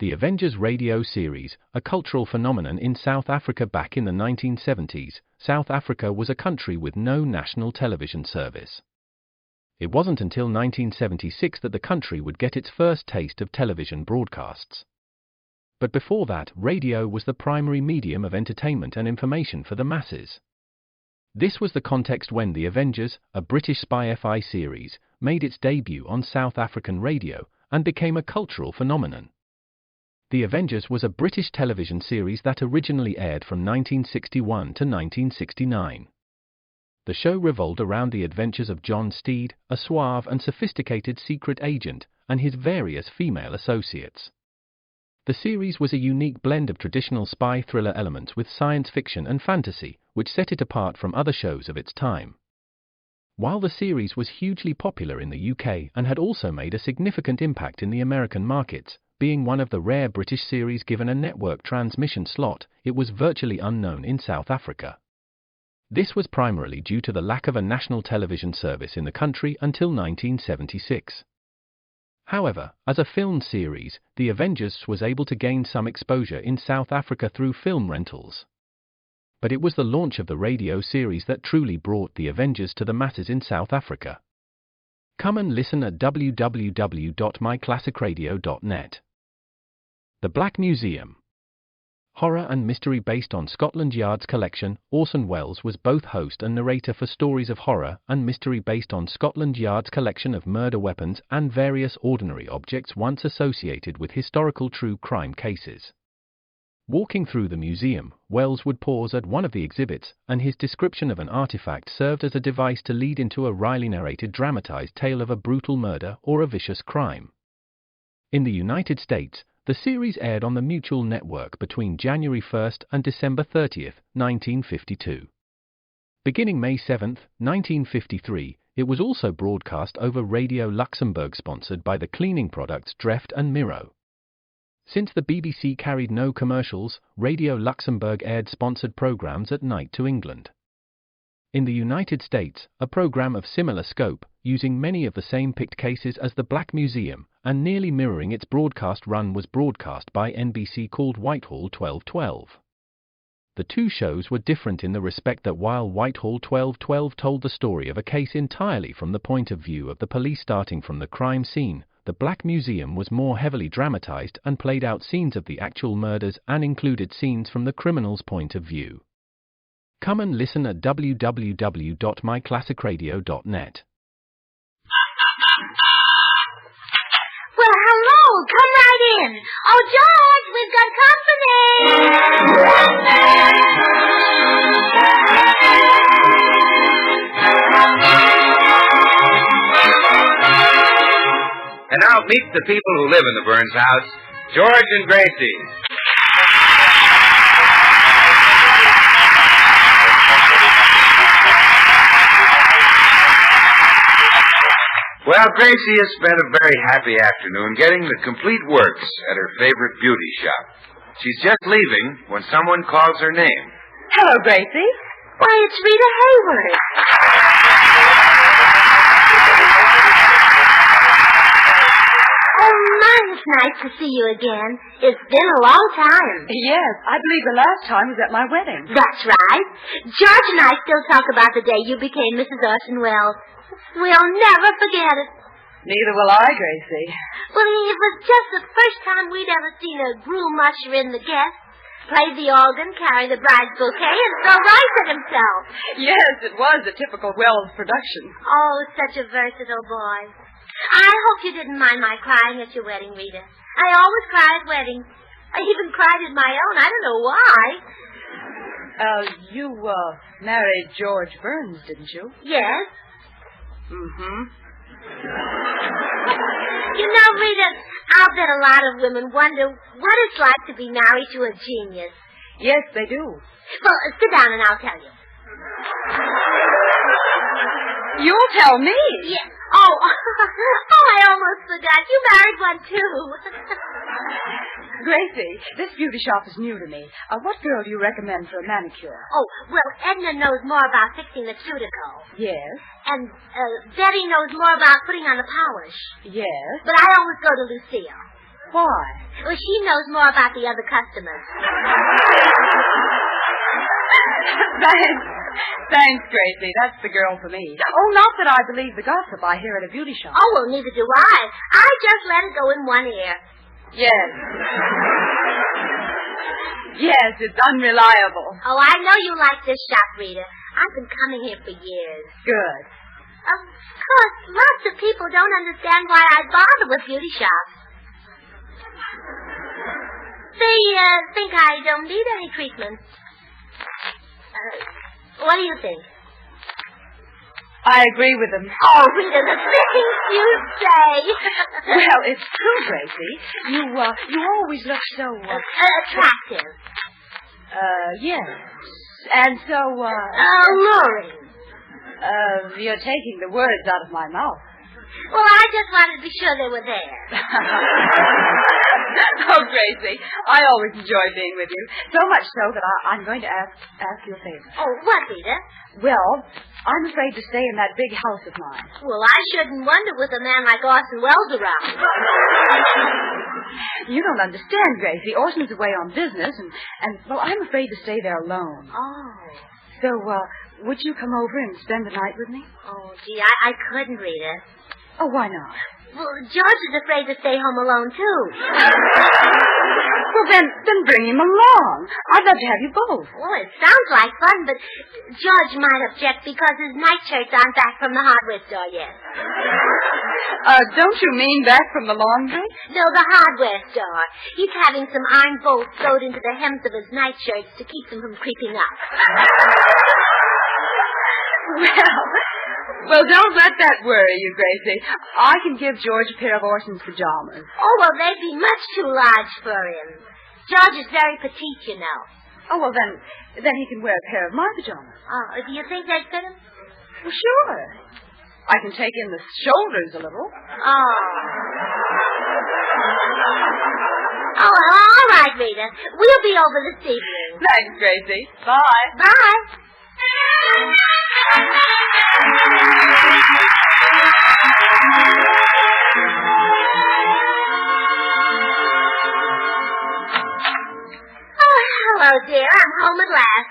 The Avengers radio series, a cultural phenomenon in South Africa back in the 1970s. South Africa was a country with no national television service. It wasn't until 1976 that the country would get its first taste of television broadcasts. But before that, radio was the primary medium of entertainment and information for the masses. This was the context when The Avengers, a British spy-fi series, made its debut on South African radio and became a cultural phenomenon. The Avengers was a British television series that originally aired from 1961 to 1969. The show revolved around the adventures of John Steed, a suave and sophisticated secret agent, and his various female associates. The series was a unique blend of traditional spy thriller elements with science fiction and fantasy, which set it apart from other shows of its time. While the series was hugely popular in the UK and had also made a significant impact in the American markets, being one of the rare British series given a network transmission slot, it was virtually unknown in South Africa. This was primarily due to the lack of a national television service in the country until 1976. However, as a film series, The Avengers was able to gain some exposure in South Africa through film rentals. But it was the launch of the radio series that truly brought The Avengers to the masses in South Africa. Come and listen at www.myclassicradio.net. The Black Museum. Horror and mystery based on Scotland Yard's collection. Orson Welles was both host and narrator for stories of horror and mystery based on Scotland Yard's collection of murder weapons and various ordinary objects once associated with historical true crime cases. Walking through the museum, Welles would pause at one of the exhibits, and his description of an artifact served as a device to lead into a wryly narrated dramatized tale of a brutal murder or a vicious crime. In the United States, the series aired on the Mutual Network between January 1 and December 30, 1952. Beginning May 7, 1953, it was also broadcast over Radio Luxembourg, sponsored by the cleaning products Dreft and Miro. Since the BBC carried no commercials, Radio Luxembourg aired sponsored programs at night to England. In the United States, a program of similar scope, using many of the same picked cases as the Black Museum, and nearly mirroring its broadcast run, was broadcast by NBC called Whitehall 1212. The two shows were different in the respect that while Whitehall 1212 told the story of a case entirely from the point of view of the police starting from the crime scene, the Black Museum was more heavily dramatized and played out scenes of the actual murders and included scenes from the criminal's point of view. Come and listen at www.myclassicradio.net. Well, hello. Come right in. Oh, George, we've got company. And now meet the people who live in the Burns house, George and Gracie. Well, Gracie has spent a very happy afternoon getting the complete works at her favorite beauty shop. She's just leaving when someone calls her name. Hello, Gracie. Why, it's Rita Hayward. Oh, my, it's nice to see you again. It's been a long time. Yes, I believe the last time was at my wedding. That's right. George and I still talk about the day you became Mrs. Orson Welles. We'll never forget it. Neither will I, Gracie. Well, it was just the first time we'd ever seen a groom usher in the guests, play the organ, carry the bride's bouquet, and throw rice at himself. Yes, it was a typical Wells production. Oh, such a versatile boy. I hope you didn't mind my crying at your wedding, Rita. I always cry at weddings. I even cried at my own. I don't know why. You married George Burns, didn't you? Yes. Mm-hmm. You know, Rita, I'll bet a lot of women wonder what it's like to be married to a genius. Yes, they do. Well, sit down and I'll tell you. You'll tell me. Yeah. Oh, I almost forgot. You married one, too. Gracie, this beauty shop is new to me. What girl do you recommend for a manicure? Oh, well, Edna knows more about fixing the cuticle. Yes. And Betty knows more about putting on the polish. Yes. But I always go to Lucille. Why? Well, she knows more about the other customers. Thanks, Gracie. That's the girl for me. Oh, not that I believe the gossip I hear at a beauty shop. Oh, well, neither do I. I just let it go in one ear. Yes. Yes, it's unreliable. Oh, I know you like this shop, Rita. I've been coming here for years. Good. Of course, lots of people don't understand why I bother with beauty shops. They think I don't need any treatment. What do you think? I agree with them. Oh, Rita, the things you say. Well, it's true, Gracie. You always look so... attractive. Yes. And so, alluring. You're taking the words out of my mouth. Well, I just wanted to be sure they were there. Oh, Gracie, I always enjoy being with you. So much so that I'm going to ask you a favor. Oh, what, Rita? Well, I'm afraid to stay in that big house of mine. Well, I shouldn't wonder with a man like Orson Welles around. You don't understand, Gracie. Orson's away on business, and well, I'm afraid to stay there alone. Oh. So, would you come over and spend the night with me? Oh, gee, I couldn't, Rita. Oh, why not? Well, George is afraid to stay home alone, too. Well, then bring him along. I'd love to have you both. Well, it sounds like fun, but George might object because his nightshirts aren't back from the hardware store yet. Don't you mean back from the laundry? No, the hardware store. He's having some iron bolts sewed into the hems of his nightshirts to keep them from creeping up. Well, don't let that worry you, Gracie. I can give George a pair of Orson's pajamas. Oh, well, they'd be much too large for him. George is very petite, you know. Oh, well, then he can wear a pair of my pajamas. Oh, do you think they'd fit him? Well, sure. I can take in the shoulders a little. Oh. Oh, well, all right, Rita. We'll be over this evening. Thanks, Gracie. Bye. Bye. Oh, hello, dear. I'm home at last.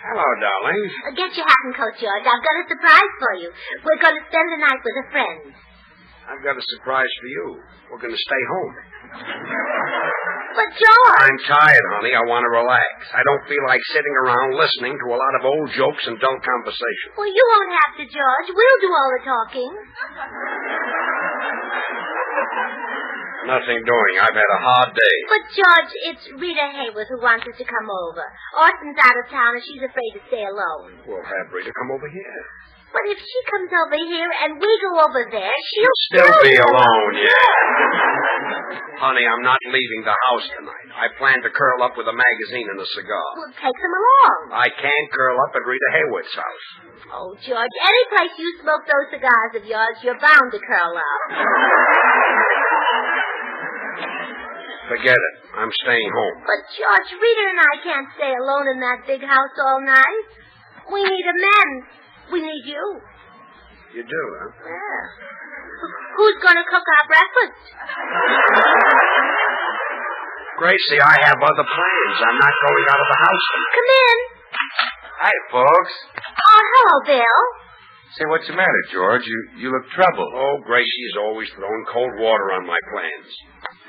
Hello, darling. Get your hat and coat, George. I've got a surprise for you. We're going to spend the night with a friend. I've got a surprise for you. We're going to stay home. But, George... I'm tired, honey. I want to relax. I don't feel like sitting around listening to a lot of old jokes and dull conversation. Well, you won't have to, George. We'll do all the talking. Nothing doing. I've had a hard day. But, George, it's Rita Hayworth who wants us to come over. Orson's out of town and she's afraid to stay alone. We'll have Rita come over here. But if she comes over here and we go over there, she'll still be alone, yeah. Honey, I'm not leaving the house tonight. I plan to curl up with a magazine and a cigar. Well, take them along. I can't curl up at Rita Hayworth's house. Oh, George, any place you smoke those cigars of yours, you're bound to curl up. Forget it. I'm staying home. But, George, Rita and I can't stay alone in that big house all night. We need a man. We need you. You do, huh? Yeah. Who's going to cook our breakfast? Gracie, I have other plans. I'm not going out of the house tonight. Come in. Hi, folks. Oh, hello, Bill. Say, what's the matter, George? You look troubled. Oh, Gracie's always throwing cold water on my plans.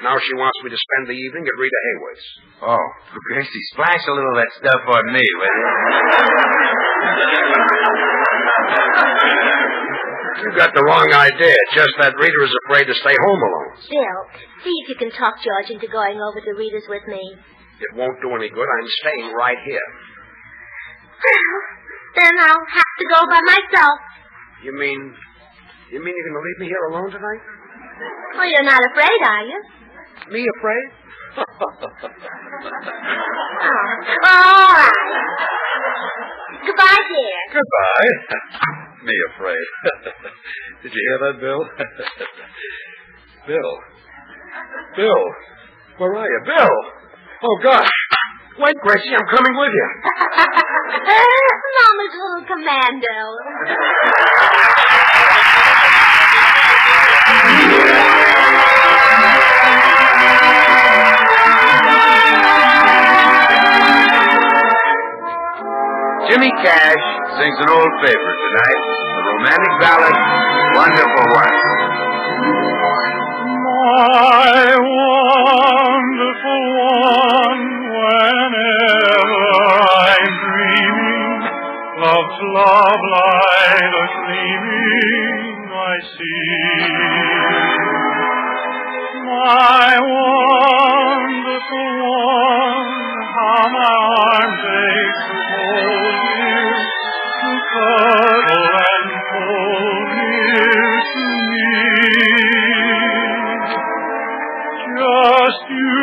Now she wants me to spend the evening at Rita Hayworth's. Oh, Gracie, splash a little of that stuff on me, will you? You got the wrong idea. Just that Rita is afraid to stay home alone. Bill, see if you can talk George into going over to Rita's with me. It won't do any good. I'm staying right here. Well, then I'll have to go by myself. You mean you're going to leave me here alone tonight? Well, you're not afraid, are you? Me afraid? Oh, all right. Goodbye, dear. Goodbye. Me afraid. Did you hear that, Bill? Bill. Where are you? Bill! Oh, gosh. Wait, Gracie, I'm coming with you. Mama's little commando. Jimmy Cash sings an old favorite tonight, the romantic ballad, Wonderful One. My wonderful one, whenever I'm dreaming, love's love light a gleaming I see. My wonderful one, how my arms ache to hold you, to cuddle and hold near to me. Just you,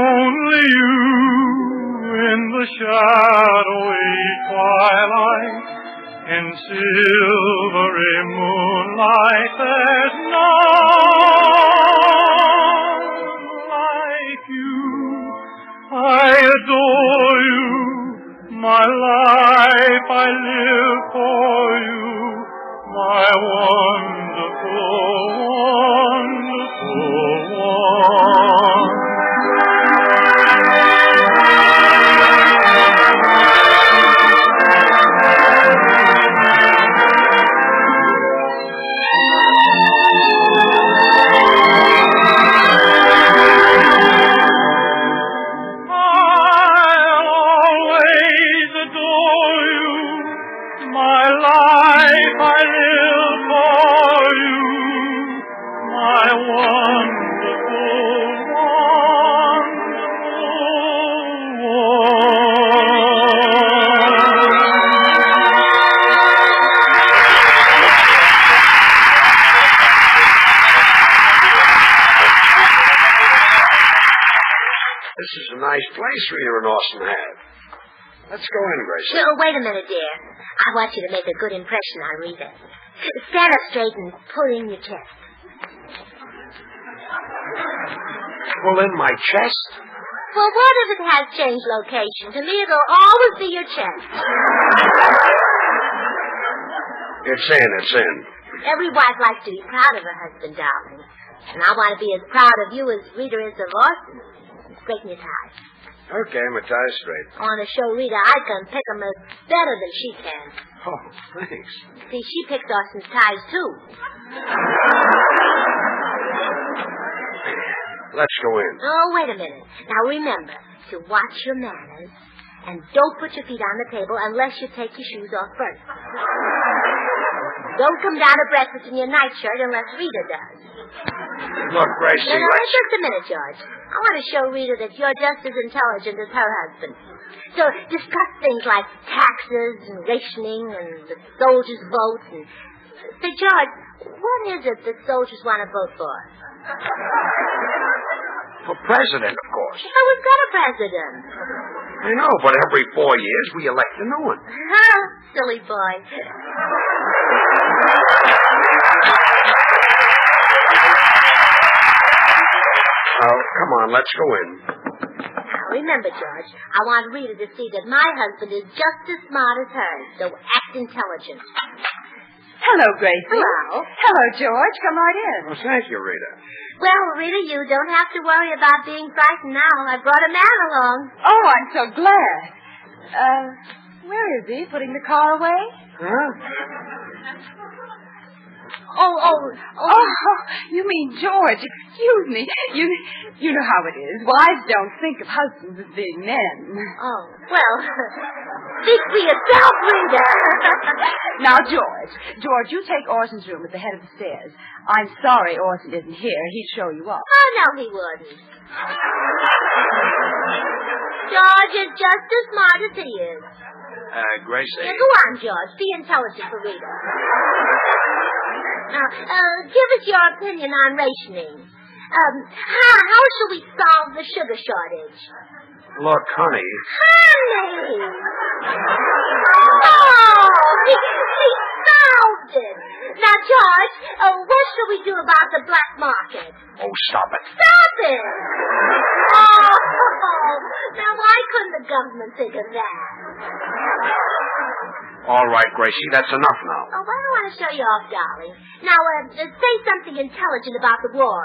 only you, in the shadowy twilight, in silvery moonlight, there's none like you. I adore you, my life I live for you, my wonderful, wonderful one. I'll always adore you, my life I live for you, my wonderful, wonderful This is a nice place Rita and Austin have. Let's go in, Gracie. Oh, wait a minute, dear. I want you to make a good impression on Rita. Stand up straight and pull in your chest. Pull in my chest? Well, what if it has changed location? To me, it'll always be your chest. It's in. Every wife likes to be proud of her husband, darling. And I want to be as proud of you as Rita is of Austin. Straighten your ties. Okay, my tie's straight. I want to show Rita I can pick them as better than she can. Oh, thanks. See, she picks Austin's ties, too. Let's go in. Oh, wait a minute. Now, remember to watch your manners and don't put your feet on the table unless you take your shoes off first. Don't come down to breakfast in your nightshirt unless Rita does. Look, Gracie, No, let's... just a minute, George. I want to show Rita that you're just as intelligent as her husband. So discuss things like taxes and rationing and the soldiers' vote. And say, George, what is it that soldiers want to vote for? For president, of course. Oh, we've got a president. I know, but every 4 years we elect a new one. Huh? Silly boy. Oh, come on, let's go in. Now, remember, George, I want Rita to see that my husband is just as smart as her, so act intelligent. Hello, Gracie. Hello. Hello, George. Come right in. Well, thank you, Rita. Well, Rita, you don't have to worry about being frightened now. I brought a man along. Oh, I'm so glad. Where is he? Putting the car away? Huh? Oh, you mean George. Excuse me. You know how it is. Wives don't think of husbands as being men. Oh, well, speak for yourself, Rita. Now, George, you take Orson's room at the head of the stairs. I'm sorry Orson isn't here. He'd show you up. Oh, no, he wouldn't. George is just as smart as he is. Gracie. Yeah, go on, George. Be intelligent for Rita. Now, give us your opinion on rationing. How shall we solve the sugar shortage? Look, honey. Honey! Oh, he solved it. Now, George, what shall we do about the black market? Oh, stop it. Stop it! Oh, now why couldn't the government think of that? All right, Gracie, that's enough now. Oh, well, I want to show you off, darling. Now, say something intelligent about the war.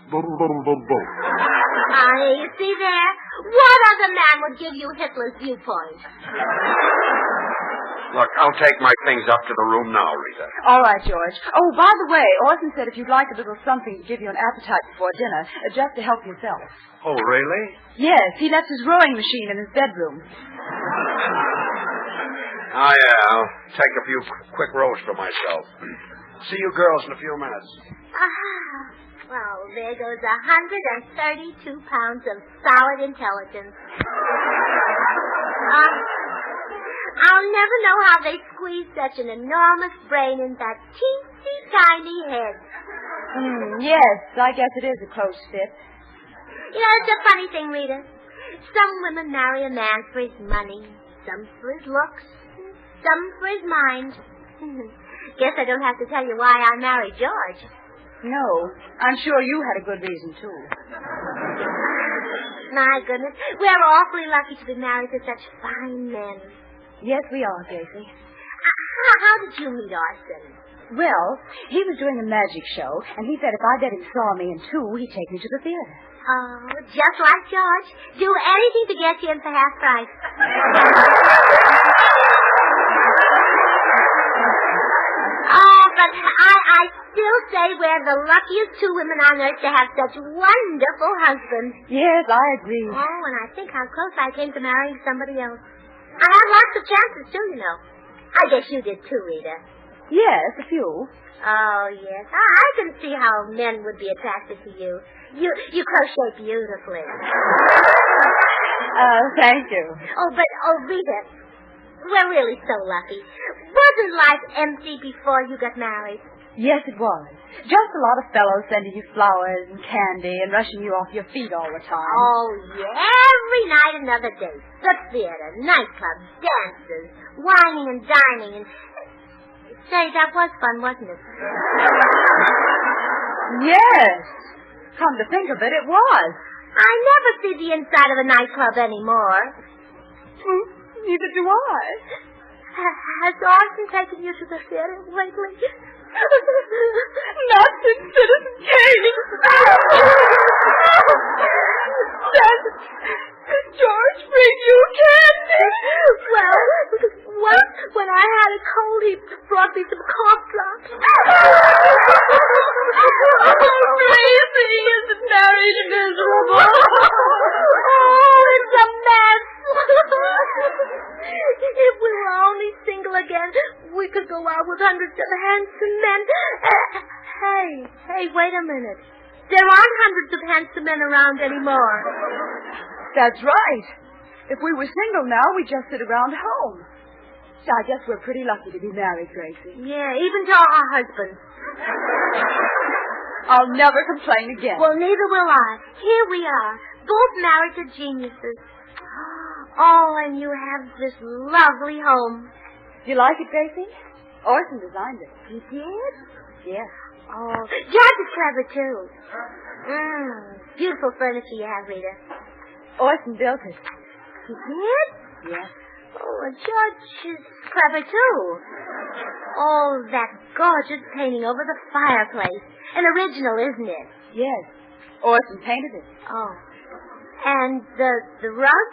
Boom, boom, boom, boom. You see there? What other man would give you Hitler's viewpoint? Look, I'll take my things up to the room now, Rita. All right, George. Oh, by the way, Orson said if you'd like a little something to give you an appetite before dinner, just to help yourself. Oh, really? Yes, he left his rowing machine in his bedroom. Oh, yeah, I'll take a few quick rows for myself. See you girls in a few minutes. Well, there goes 132 pounds of solid intelligence. I'll never know how they squeeze such an enormous brain in that teensy tiny head. Yes, I guess it is a close fit. You know, it's a funny thing, Rita. Some women marry a man for his money, some for his looks, some for his mind. Guess I don't have to tell you why I married George. No, I'm sure you had a good reason, too. My goodness, we're awfully lucky to be married to such fine men. Yes, we are, Gracie. How did you meet Orson? Well, he was doing a magic show, and he said if I bet him saw me in two, he'd take me to the theater. Oh, just like George. Do anything to get you in for half price. Oh, but I still say we're the luckiest two women on earth to have such wonderful husbands. Yes, I agree. Oh, and I think how close I came to marrying somebody else. I had lots of chances, too, you know. I guess you did, too, Rita. Yes, a few. Oh, yes. I can see how men would be attracted to you. You crochet beautifully. Thank you. Oh, Rita, we're really so lucky. Wasn't life empty before you got married? Yes, it was. Just a lot of fellows sending you flowers and candy and rushing you off your feet all the time. Oh, yeah. Every night another date. The theater, nightclubs, dances, wining and dining. And say, that was fun, wasn't it? Yes. Come to think of it, it was. I never see the inside of a nightclub anymore. Neither do I. Has Orson taken you to the theater lately? Not since Citizen Kane. Does George bring you candy? Well, when I had a cold, he brought me some cough drops. Gracie isn't married miserable. Oh, it's a mess. If we were only single again, we could go out with hundreds of handsome men. Hey, wait a minute. There aren't hundreds of handsome men around anymore. That's right. If we were single now, we'd just sit around home. So I guess we're pretty lucky to be married, Gracie. Yeah, even to our husbands. I'll never complain again. Well, neither will I. Here we are, both married to geniuses. Oh, and you have this lovely home. Do you like it, Gracie? Orson designed it. He did? Yes. Oh, George is clever, too. Beautiful furniture you have, Rita. Orson built it. He did? Yes. Oh, and George is clever, too. Oh, that gorgeous painting over the fireplace. An original, isn't it? Yes. Orson painted it. Oh. And the rug?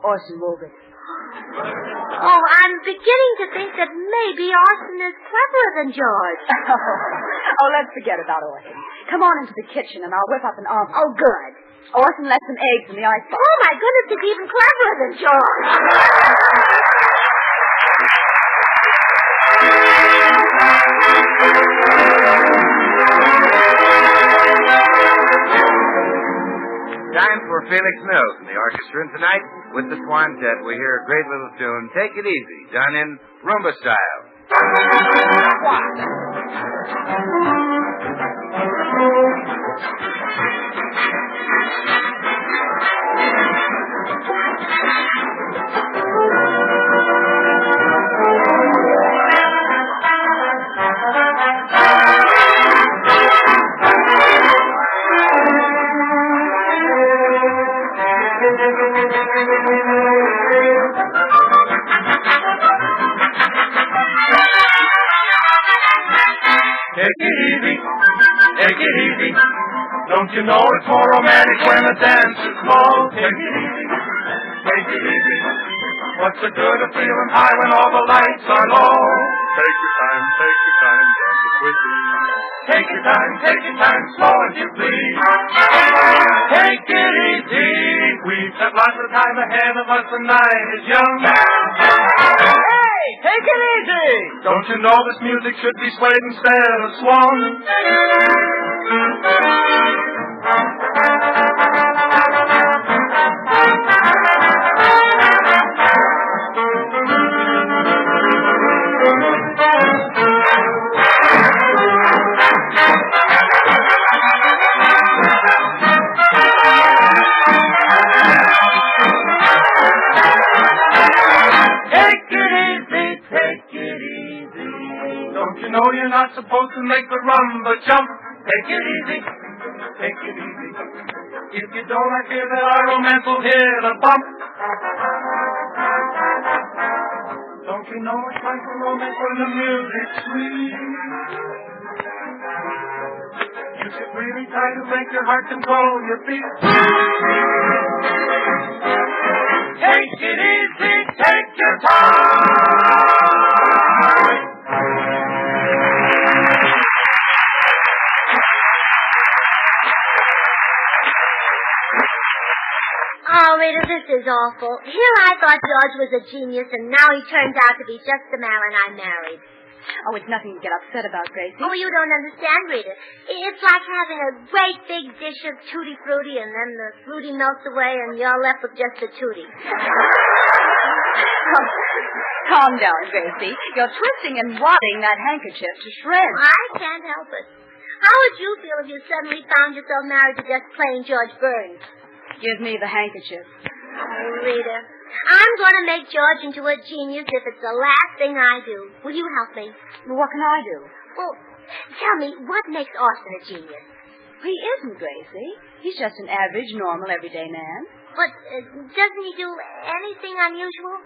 Orson wove it. Oh, I'm beginning to think that maybe Orson is cleverer than George. Oh, let's forget about Orson. Come on into the kitchen and I'll whip up an omelet. Oh, good. Orson left some eggs in the icebox. Oh, my goodness, it's even cleverer than George. Time for Felix Mills and the orchestra. And tonight, with the Swantet, we hear a great little tune, Take It Easy, done in rumba style. Take it easy, take it easy. No Don't you know it's more romantic when the dance is slow? Take it easy, take it easy. What's the good of feeling high when all the lights are low? Take your time, dance it with me. Take your time, slow as you please. Take it easy. We've got lots of time ahead of us, the night is young. Hey, take it easy. Don't you know this music should be swayed instead of swung? No, you're not supposed to make the rumba jump. Take it easy. Take it easy. If you don't, I fear that our romance will hit a bump. Don't you know it's like a romance when the music's sweet? You should really try to make your heart control your feet. Take it easy. Take your time. Oh, Rita, this is awful. Here I thought George was a genius, and now he turns out to be just the man I married. Oh, it's nothing to get upset about, Gracie. Oh, you don't understand, Rita. It's like having a great big dish of tutti frutti, and then the fruity melts away, and you're left with just the tutti. Calm down, Gracie. You're twisting and wadding that handkerchief to shreds. I can't help it. How would you feel if you suddenly found yourself married to just plain George Burns? Give me the handkerchief. Oh, Rita, I'm going to make George into a genius if it's the last thing I do. Will you help me? Well, what can I do? Well, tell me, what makes Austin a genius? He isn't, Gracie. He's just an average, normal, everyday man. But doesn't he do anything unusual?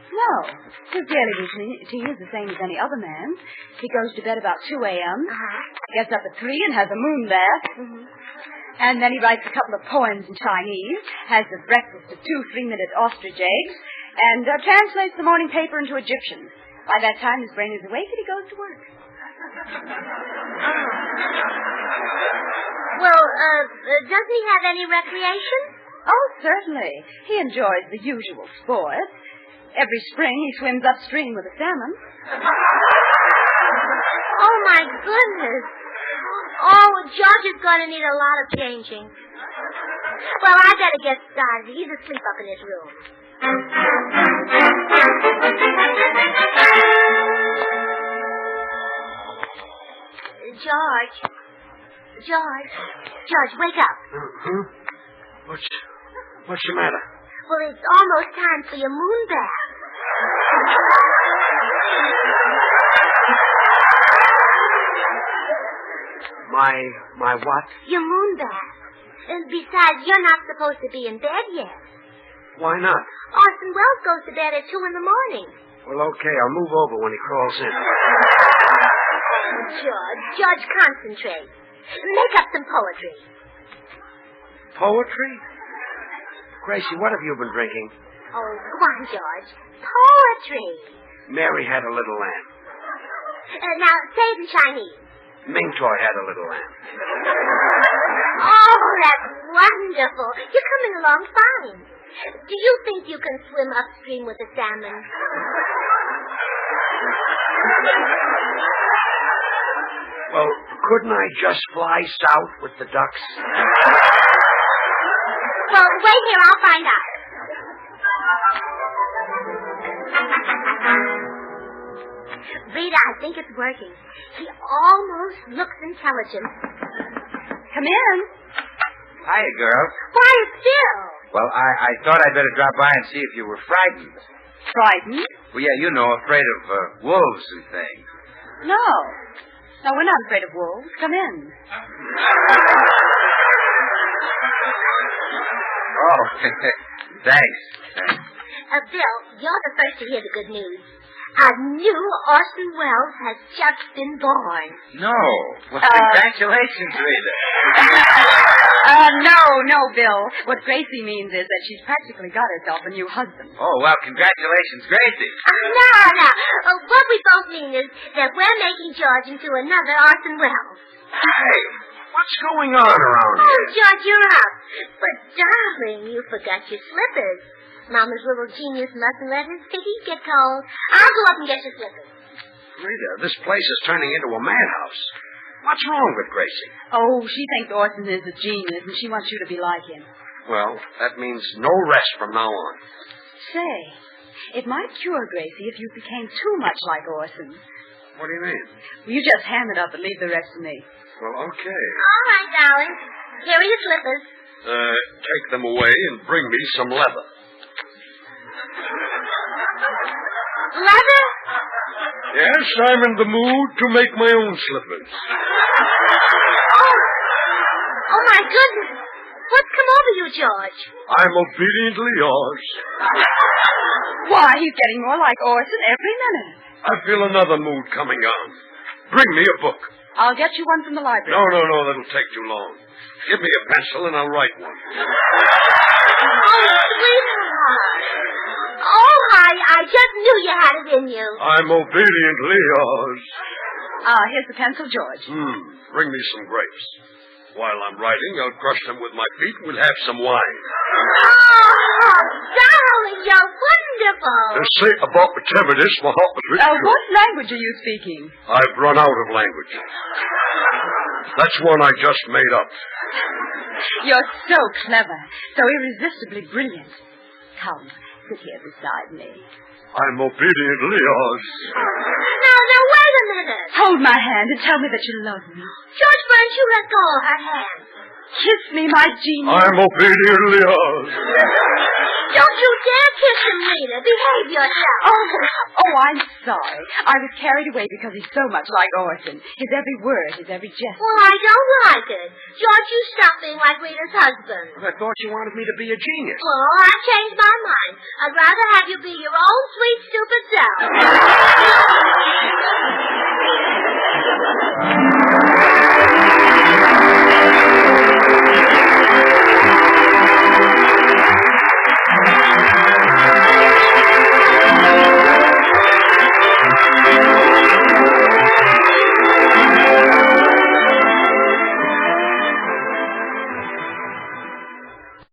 No. His daily routine is the same as any other man. He goes to bed about 2 a.m., gets up at 3 and has a moon bath. Mm-hmm. And then he writes a couple of poems in Chinese, has a breakfast of 2 3-minute ostrich eggs, and translates the morning paper into Egyptian. By that time, his brain is awake and he goes to work. Well, doesn't he have any recreation? Oh, certainly. He enjoys the usual sports. Every spring he swims upstream with a salmon. Oh, my goodness. Oh, George is going to need a lot of changing. Well, I better get started. He's asleep up in his room. George, wake up. What's the matter? Well, it's almost time for your moon bath. My what? Your moon bath. And besides, you're not supposed to be in bed yet. Why not? Orson Welles goes to bed at 2 in the morning. Well, okay, I'll move over when he crawls in. George, concentrate. Make up some poetry. Poetry? Gracie, what have you been drinking? Oh, go on, George. Poetry. Mary had a little lamb. Now, say it in Chinese. Ming Toy had a little lamb. Oh, that's wonderful. You're coming along fine. Do you think you can swim upstream with a salmon? Well, couldn't I just fly south with the ducks? Well, wait here. I'll find out. Rita, I think it's working. He almost looks intelligent. Come in. Hiya, girls. Why, it's Bill. Well, I thought I'd better drop by and see if you were frightened. Frightened? Well, yeah, you know, afraid of wolves and things. No. No, we're not afraid of wolves. Come in. Oh, thanks. Bill, you're the first to hear the good news. A new Orson Welles has just been born. No. Well, congratulations, Rita. No, Bill. What Gracie means is that she's practically got herself a new husband. Oh, well, congratulations, Gracie. No. What we both mean is that we're making George into another Orson Welles. Hey, what's going on around Oh, here? George, you're up. But, darling, you forgot your slippers. Mama's little genius mustn't let his feet get cold. I'll go up and get your slippers. Rita, this place is turning into a madhouse. What's wrong with Gracie? Oh, she thinks Orson is a genius, and she wants you to be like him. Well, that means no rest from now on. Say, it might cure Gracie if you became too much like Orson. What do you mean? You just ham it up and leave the rest to me. Well, okay. All right, darling. Here are your slippers. Take them away and bring me some leather. Leather? Yes, I'm in the mood to make my own slippers. Oh, my goodness. What's come over you, George? I'm obediently yours. Why, he's getting more like Orson every minute. I feel another mood coming on. Bring me a book. I'll get you one from the library. No, that'll take too long. Give me a pencil and I'll write one. Oh, sweetheart. Oh, I just knew you had it in you. I'm obediently yours. Here's the pencil, George. Bring me some grapes. While I'm writing, I'll crush them with my feet and we'll have some wine. Oh, darling, you're wonderful. Say about the timidness, my heart was rich. What language are you speaking? I've run out of language. That's one I just made up. You're so clever, so irresistibly brilliant. Come, sit here beside me. I'm obediently yours. Now, wait a minute. Hold my hand and tell me that you love me. George Burns, you let go of her hand. Kiss me, my genius. I'm obediently yours. Don't you dare kiss him, Rita. Behave yourself. Oh, I'm sorry. I was carried away because he's so much like Orson. His every word, his every gesture. Well, I don't like it. George, you stop being like Rita's husband. I thought you wanted me to be a genius. Well, I've changed my mind. I'd rather have you be your own sweet, stupid self.